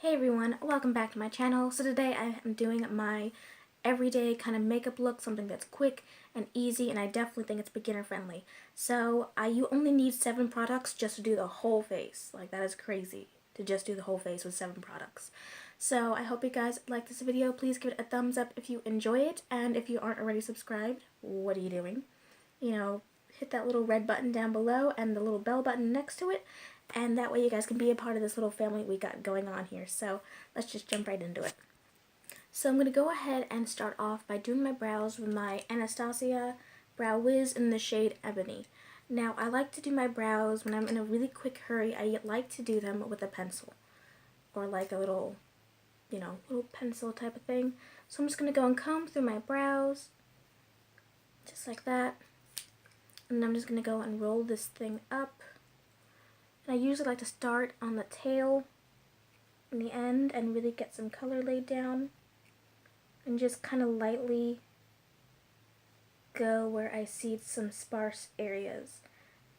Hey everyone, welcome back to my channel. So today I am doing my everyday kind of makeup look, something that's quick and easy, and I definitely think it's beginner friendly. So you only need 7 products just to do the whole face. Like, that is crazy to just do the whole face with 7 products. So I hope you guys like this video. Please give it a thumbs up if you enjoy it, and if you aren't already subscribed, what are you doing? Hit that little red button down below and the little bell button next to it, and that way you guys can be a part of this little family we got going on here. So let's just jump right into it. So I'm going to go ahead and start off by doing my brows with my Anastasia Brow Wiz in the shade Ebony. Now, I like to do my brows when I'm in a really quick hurry. I like to do them with a pencil, or like a little, little pencil type of thing. So I'm just going to go and comb through my brows, just like that. And I'm just going to go and roll this thing up. And I usually like to start on the tail in the end and really get some color laid down. And just kind of lightly go where I see some sparse areas.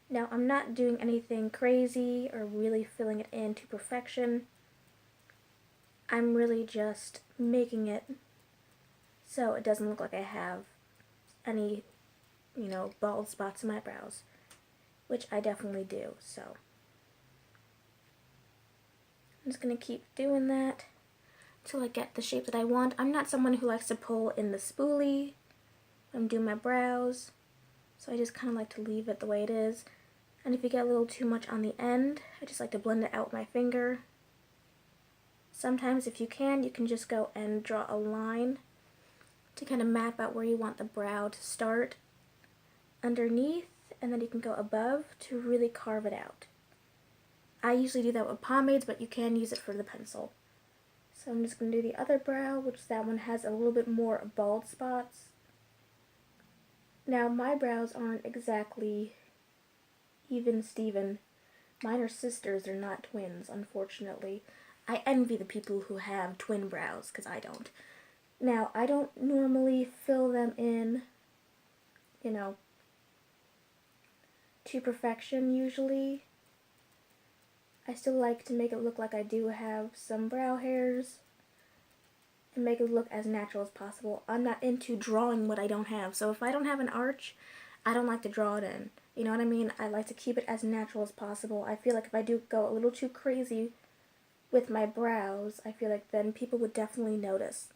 Now, I'm not doing anything crazy or really filling it in to perfection. I'm really just making it so it doesn't look like I have any, bald spots in my brows, which I definitely do. So I'm just going to keep doing that till I get the shape that I want. I'm not someone who likes to pull in the spoolie when I'm doing my brows, so I just kind of like to leave it the way it is. And if you get a little too much on the end, I just like to blend it out with my finger. Sometimes if you can just go and draw a line to kind of map out where you want the brow to start underneath, and then you can go above to really carve it out. I usually do that with pomades, but you can use it for the pencil. So I'm just going to do the other brow, which that one has a little bit more bald spots. Now, my brows aren't exactly even Steven. Mine are sisters, they're not twins, unfortunately. I envy the people who have twin brows, because I don't. Now, I don't normally fill them in, to perfection usually. I still like to make it look like I do have some brow hairs and make it look as natural as possible. I'm not into drawing what I don't have, so if I don't have an arch, I don't like to draw it in. You know what I mean? I like to keep it as natural as possible. I feel like if I do go a little too crazy with my brows, I feel like then people would definitely notice.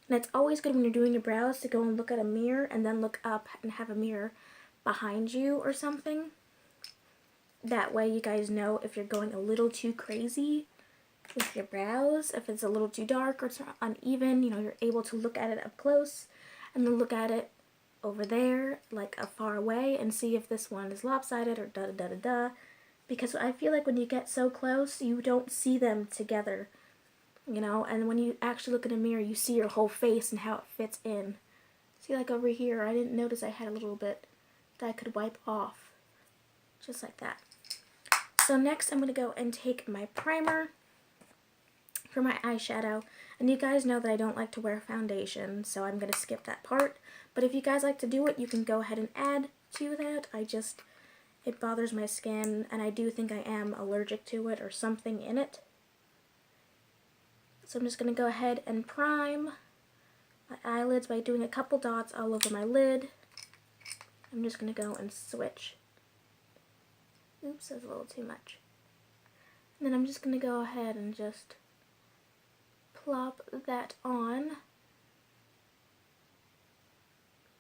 And it's always good when you're doing your brows to go and look at a mirror and then look up and have a mirror behind you or something. That way you guys know if you're going a little too crazy with your brows, if it's a little too dark or it's uneven, you're able to look at it up close and then look at it over there, like a far away, and see if this one is lopsided or da-da-da-da-da. Because I feel like when you get so close, you don't see them together, and when you actually look in a mirror, you see your whole face and how it fits in. See, like over here, I didn't notice I had a little bit that I could wipe off, just like that. So next, I'm going to go and take my primer for my eyeshadow, and you guys know that I don't like to wear foundation, so I'm going to skip that part. But if you guys like to do it, you can go ahead and add to that. It bothers my skin, and I do think I am allergic to it or something in it. So I'm just going to go ahead and prime my eyelids by doing a couple dots all over my lid. I'm just going to go and switch. Oops, that's a little too much. And then I'm just going to go ahead and just plop that on.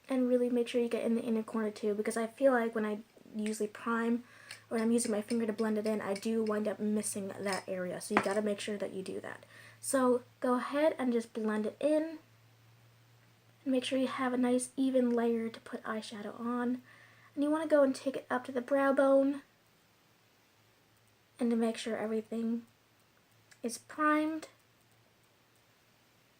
And really make sure you get in the inner corner too, because I feel like when I usually prime or I'm using my finger to blend it in, I do wind up missing that area. So you got to make sure that you do that. So go ahead and just blend it in. And make sure you have a nice even layer to put eyeshadow on. And you want to go and take it up to the brow bone. And to make sure everything is primed.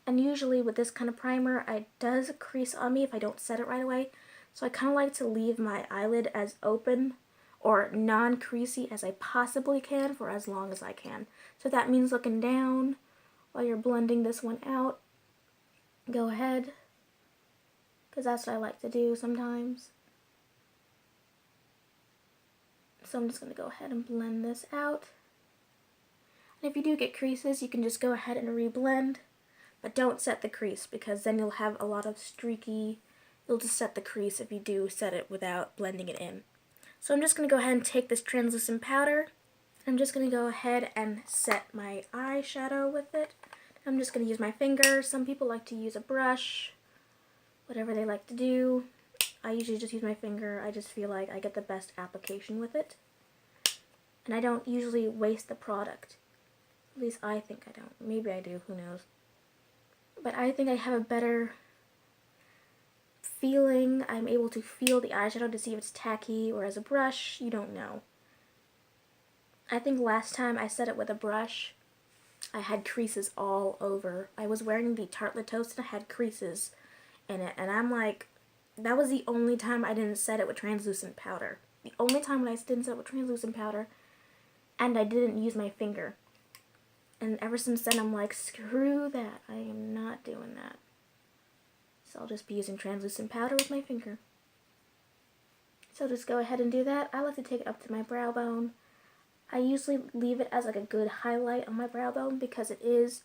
And usually with this kind of primer, it does crease on me if I don't set it right away. So I kind of like to leave my eyelid as open or non-creasy as I possibly can for as long as I can. So that means looking down while you're blending this one out. Go ahead, because that's what I like to do sometimes. So I'm just going to go ahead and blend this out. And if you do get creases, you can just go ahead and reblend, but don't set the crease because then you'll have a lot of streaky, you'll just set the crease if you do set it without blending it in. So I'm just going to go ahead and take this translucent powder. I'm just going to go ahead and set my eyeshadow with it. I'm just going to use my finger. Some people like to use a brush, whatever they like to do. I usually just use my finger. I just feel like I get the best application with it. And I don't usually waste the product. At least I think I don't. Maybe I do, who knows. But I think I have a better feeling. I'm able to feel the eyeshadow to see if it's tacky, or as a brush, you don't know. I think last time I set it with a brush, I had creases all over. I was wearing the Tartelette Toast and I had creases in it. And I'm like, that was the only time I didn't set it with translucent powder. The only time when I didn't set it with translucent powder, and I didn't use my finger. And ever since then, I'm like, screw that. I am not doing that. So I'll just be using translucent powder with my finger. So just go ahead and do that. I like to take it up to my brow bone. I usually leave it as like a good highlight on my brow bone because it is,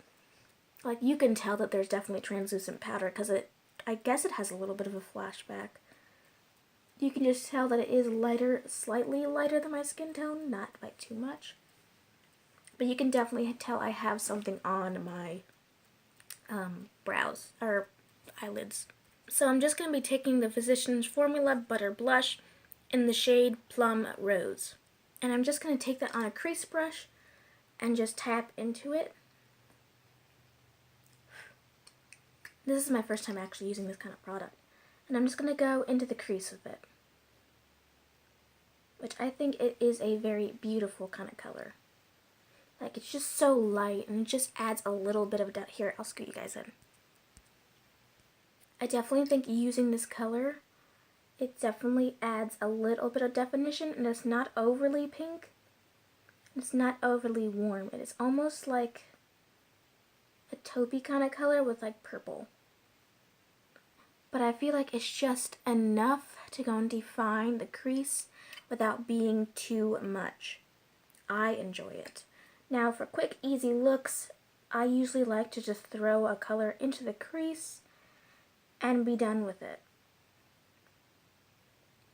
like, you can tell that there's definitely translucent powder because I guess it has a little bit of a flashback. You can just tell that it is lighter, slightly lighter than my skin tone, not by too much. But you can definitely tell I have something on my brows, or eyelids. So I'm just going to be taking the Physicians Formula Butter Blush in the shade Plum Rose. And I'm just going to take that on a crease brush and just tap into it. This is my first time actually using this kind of product. And I'm just going to go into the crease with it. Which I think it is a very beautiful kind of color. Like, it's just so light and it just adds a little bit of depth. Here, I'll scoot you guys in. I definitely think using this color, it definitely adds a little bit of definition, and it's not overly pink. It's not overly warm. It is almost like a taupey kind of color with like purple. But I feel like it's just enough to go and define the crease without being too much. I enjoy it. Now for quick, easy looks, I usually like to just throw a color into the crease and be done with it.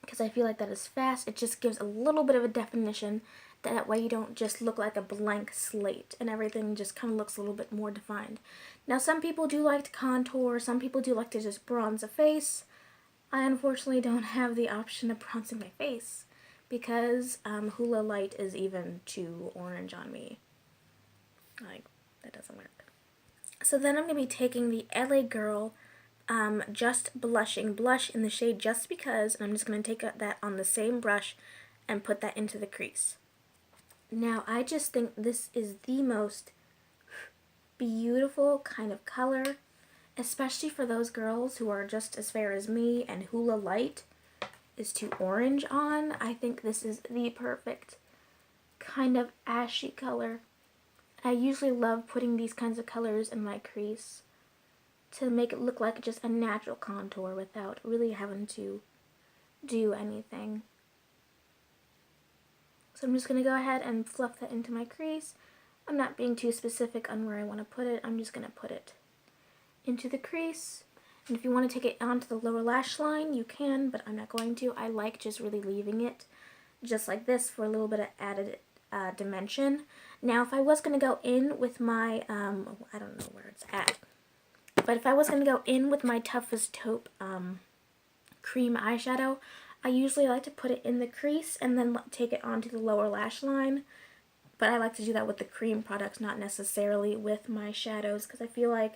Because I feel like that is fast. It just gives a little bit of a definition. That way you don't just look like a blank slate and everything just kind of looks a little bit more defined. Now some people do like to contour. Some people do like to just bronze a face. I unfortunately don't have the option of bronzing my face because Hoola Light is even too orange on me. Like, that doesn't work. So then I'm going to be taking the LA Girl Just Blushing Blush in the shade Just Because, and I'm just going to take that on the same brush and put that into the crease. Now, I just think this is the most beautiful kind of color, especially for those girls who are just as fair as me and Hoola Light is too orange on. I think this is the perfect kind of ashy color. I usually love putting these kinds of colors in my crease to make it look like just a natural contour without really having to do anything. So I'm just going to go ahead and fluff that into my crease. I'm not being too specific on where I want to put it. I'm just going to put it into the crease. And if you want to take it onto the lower lash line, you can, but I'm not going to. I like just really leaving it just like this for a little bit of added dimension. Now, if I was going to go in with my, I don't know where it's at, but if I was going to go in with my Toughest Taupe cream eyeshadow, I usually like to put it in the crease and then take it onto the lower lash line. But I like to do that with the cream products, not necessarily with my shadows, because I feel like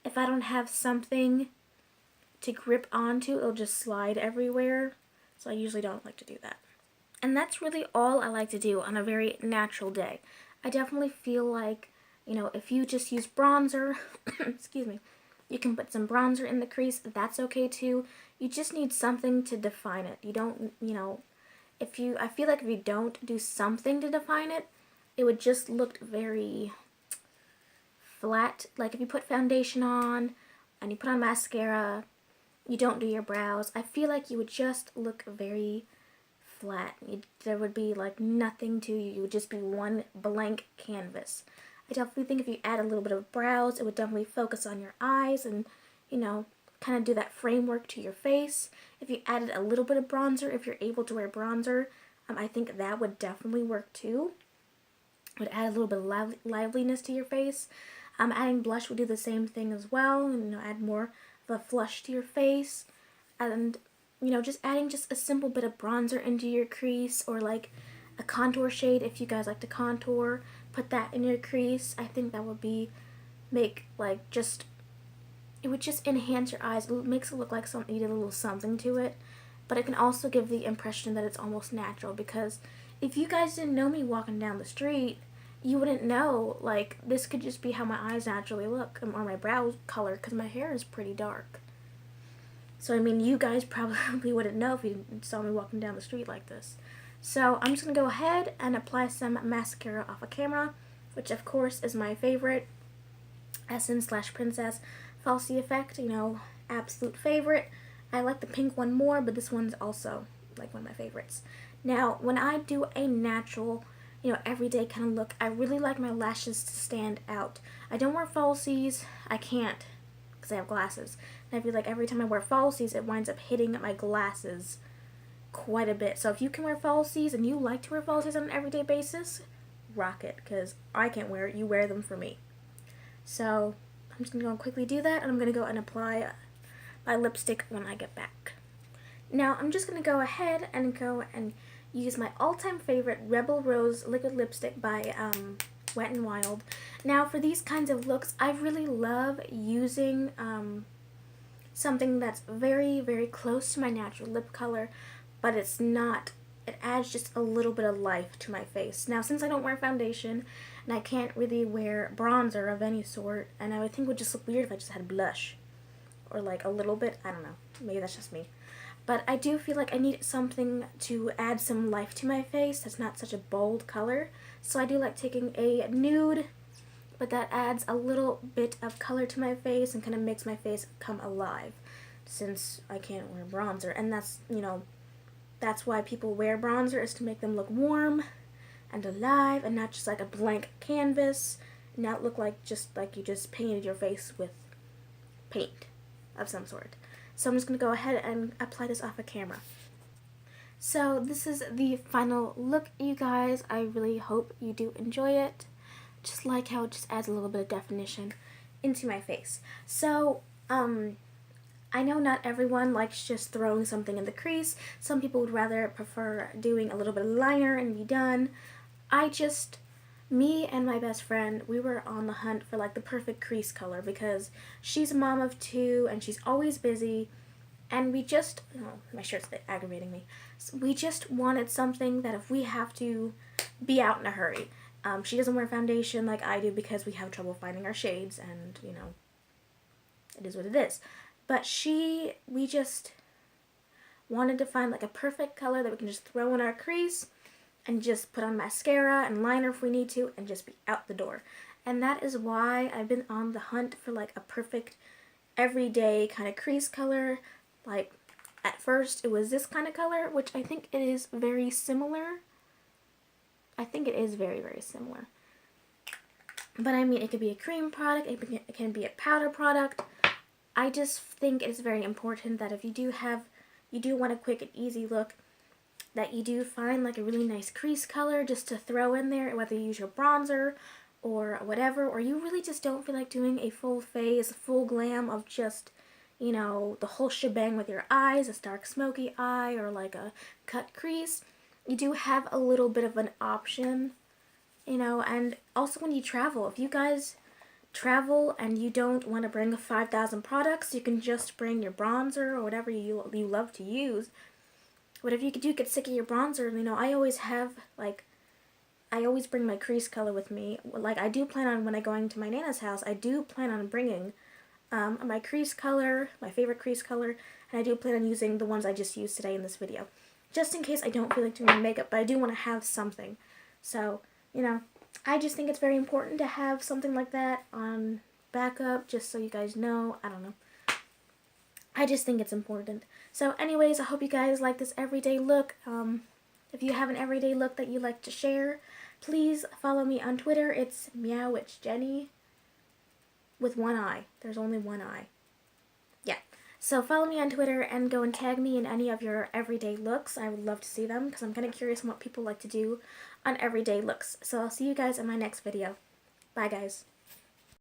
if I don't have something to grip onto, it'll just slide everywhere. So I usually don't like to do that. And that's really all I like to do on a very natural day. I definitely feel like, you know, if you just use bronzer, excuse me, you can put some bronzer in the crease. That's okay too. You just need something to define it. You don't, you know, I feel like if you don't do something to define it, it would just look very flat. Like if you put foundation on and you put on mascara, you don't do your brows, I feel like you would just look very flat. There would be like nothing to you. You would just be one blank canvas. I definitely think if you add a little bit of brows, it would definitely focus on your eyes and, you know, kind of do that framework to your face. If you added a little bit of bronzer, if you're able to wear bronzer, I think that would definitely work too. It would add a little bit of liveliness to your face. Adding blush would do the same thing as well, and, you know, add more of a flush to your face. And, you know, just adding just a simple bit of bronzer into your crease, or like a contour shade if you guys like to contour, put that in your crease. I think that would it would just enhance your eyes. It makes it look like something, you did a little something to it, but it can also give the impression that it's almost natural, because if you guys didn't know me walking down the street, you wouldn't know, like, this could just be how my eyes naturally look, or my brow color, because my hair is pretty dark. So, I mean, you guys probably wouldn't know if you saw me walking down the street like this. So, I'm just going to go ahead and apply some mascara off of camera, which, of course, is my favorite. Essence/Princess Falsies Effect, you know, absolute favorite. I like the pink one more, but this one's also, like, one of my favorites. Now, when I do a natural, you know, everyday kind of look, I really like my lashes to stand out. I don't wear falsies. I can't, because I have glasses. And I feel like every time I wear falsies, it winds up hitting my glasses quite a bit. So if you can wear falsies and you like to wear falsies on an everyday basis, rock it, because I can't wear it. You wear them for me. So I'm just going to go and quickly do that, and I'm going to go and apply my lipstick when I get back. Now I'm just going to go ahead and use my all-time favorite Rebel Rose liquid lipstick by Wet n Wild. Now for these kinds of looks, I really love using something that's very, very close to my natural lip color, but it's not. It adds just a little bit of life to my face. Now, since I don't wear foundation, and I can't really wear bronzer of any sort, and I would think it would just look weird if I just had blush, or like a little bit, I don't know, maybe that's just me. But I do feel like I need something to add some life to my face that's not such a bold color. So I do like taking a nude, but that adds a little bit of color to my face and kind of makes my face come alive, since I can't wear bronzer. And that's, you know, that's why people wear bronzer, is to make them look warm and alive and not just like a blank canvas, not look like you just painted your face with paint of some sort. So I'm just going to go ahead and apply this off of camera. So this is the final look, you guys. I really hope you do enjoy it. Just like how it just adds a little bit of definition into my face. So, I know not everyone likes just throwing something in the crease. Some people would rather prefer doing a little bit of liner and be done. Me and my best friend, we were on the hunt for like the perfect crease color, because she's a mom of 2 and she's always busy, and my shirt's aggravating me. So we just wanted something that if we have to be out in a hurry. She doesn't wear foundation like I do because we have trouble finding our shades, and, you know, it is what it is. But we just wanted to find like a perfect color that we can just throw in our crease and just put on mascara and liner if we need to, and just be out the door. And that is why I've been on the hunt for like a perfect everyday kind of crease color. Like, at first it was this kind of color, which I think it is very similar. I think it is very, very similar. But I mean, it could be a cream product, it can be a powder product. I just think it's very important that if you do want a quick and easy look, that you do find like a really nice crease color just to throw in there, whether you use your bronzer or whatever, or you really just don't feel like doing a full face, full glam of just, you know, the whole shebang with your eyes, a dark smoky eye, or like a cut crease. You do have a little bit of an option, you know. And also when you travel, if you guys travel and you don't want to bring 5,000 products, you can just bring your bronzer or whatever you love to use. But if you do get sick of your bronzer, you know, I always bring my crease color with me. Like, I do plan on, when I'm going to my Nana's house, I do plan on bringing my crease color, my favorite crease color, and I do plan on using the ones I just used today in this video, just in case I don't feel like doing my makeup, but I do want to have something. So, you know, I just think it's very important to have something like that on backup, just so you guys know. I don't know. I just think it's important. So anyways, I hope you guys like this everyday look. If you have an everyday look that you like to share, Please follow me on Twitter. It's MeowWitchJenny with one eye. There's only one eye. Yeah. So follow me on Twitter and go and tag me in any of your everyday looks. I would love to see them because I'm kind of curious on what people like to do on everyday looks. So I'll see you guys in my next video. Bye, guys.